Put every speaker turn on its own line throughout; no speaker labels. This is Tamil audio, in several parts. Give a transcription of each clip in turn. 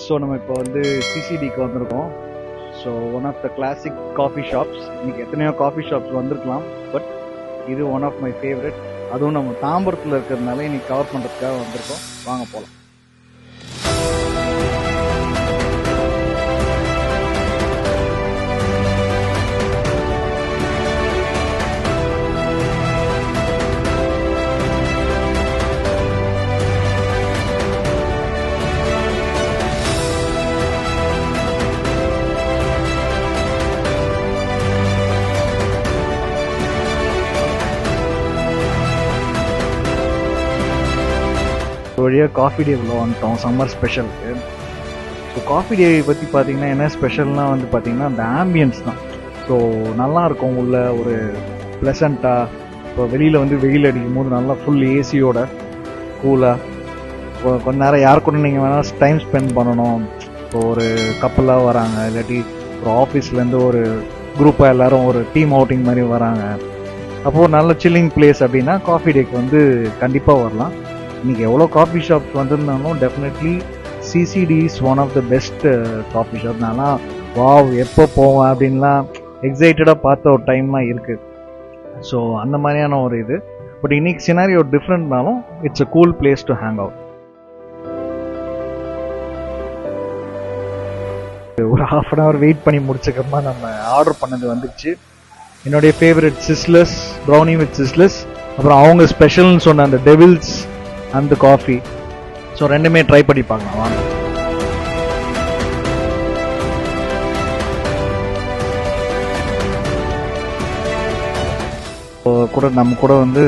ஸோ நம்ம இப்போ வந்து சிசிடிக்கு வந்திருக்கோம். So one of the classic coffee shops. இன்னைக்கு எத்தனையோ காஃபி ஷாப்ஸ் வந்திருக்கலாம், பட் இது ஒன் ஆஃப் மை ஃபேவரட். அதுவும் நம்ம தாம்பரத்தில் இருக்கிறதுனால இன்னைக்கு கவர் பண்ணுறதுக்காக வந்திருக்கோம். வாங்க போகலாம். வழியாக காஃபி டே உள்ள வந்துட்டோம், சம்மர் ஸ்பெஷலுக்கு. ஸோ காஃபி டே பற்றி பார்த்தீங்கன்னா என்ன ஸ்பெஷல்னால் வந்து பார்த்தீங்கன்னா அந்த ஆம்பியன்ஸ் தான். ஸோ நல்லாயிருக்கும் உள்ள ஒரு ப்ளசண்ட்டாக. இப்போ வெளியில் வந்து வெயில் அடிக்கும் போது நல்லா ஃபுல் ஏசியோட கூலாக கொஞ்ச நேரம் யார் கூட நீங்கள் வேணால் டைம் ஸ்பெண்ட் பண்ணணும். இப்போ ஒரு கப்பலாக வராங்க, இல்லாட்டி ஒரு ஆஃபீஸ்லேருந்து ஒரு குரூப்பாக எல்லோரும் ஒரு டீம் அவுட்டிங் மாதிரி வராங்க. அப்போது நல்ல சில்லிங் பிளேஸ் அப்படின்னா காஃபி டேக்கு வந்து கண்டிப்பாக வரலாம். இன்றைக்கி எவ்வளோ காஃபி ஷாப்ஸ் வந்திருந்தாலும் definitely CCD is one of the best coffee shop. நான்லாம் வாவ் எப்போ போவேன் அப்படின்லாம் எக்ஸைட்டடாக பார்த்த ஒரு டைம்லாம் இருக்குது. ஸோ அந்த மாதிரியான ஒரு இது. பட் இன்னைக்கு சினாரியோ டிஃப்ரெண்ட்னாலும் it's a cool place to hang out. ஒரு ½ அன் ஹவர் வெயிட் பண்ணி முடிச்சக்கப்புறமா நம்ம ஆர்டர் பண்ணது வந்துச்சு. என்னுடைய ஃபேவரட் சிஸ்லஸ் ப்ரௌனி வித் சிஸ்லஸ், அப்புறம் அவங்க ஸ்பெஷல்னு சொன்ன அந்த டெவில்ஸ் அந்த காஃபி. ஸோ ரெண்டுமே ட்ரை பண்ணி பார்க்கலாம் வாங்க. கூட நம்ம கூட வந்து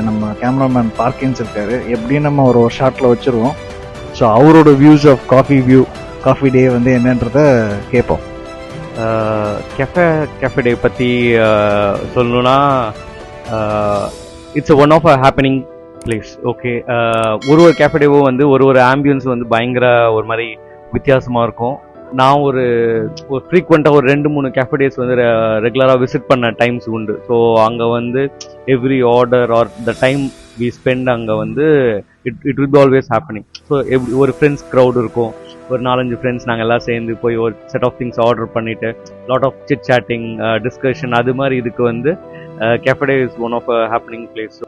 நம்ம கேமராமேன் பார்க்கின்ஸ் இருக்காரு. எப்படியும் நம்ம ஒரு ஷார்ட்ல வச்சிருவோம். ஸோ அவரோட வியூஸ் ஆஃப் காஃபி டே வந்து என்னன்றத கேட்போம்.
கேஃபே டே பற்றி சொல்லணும்னா it's one of a happening place. Okay, ஒரு கேஃபே டேவும் வந்து ஒரு ஆம்பியன்ஸ் வந்து பயங்கர ஒரு மாதிரி வித்தியாசமாக இருக்கும். நான் ஒரு ஃப்ரீக்வெண்ட்டாக ஒரு 2-3 கேஃபே டேஸ் வந்து ரெகுலராக விசிட் பண்ண டைம்ஸ் உண்டு. ஸோ அங்கே வந்து every order are the time we spend அங்கே வந்து it will be always happening. So ஒரு ஃப்ரெண்ட்ஸ் க்ரௌட் இருக்கும், ஒரு 4-5 ஃப்ரெண்ட்ஸ் நாங்கள் எல்லாம் சேர்ந்து போய் ஒரு செட் ஆஃப் திங்ஸ் ஆர்டர் பண்ணிவிட்டு lot of sit chatting discussion அது மாதிரி இதுக்கு வந்து cafe day is one of a happening place. So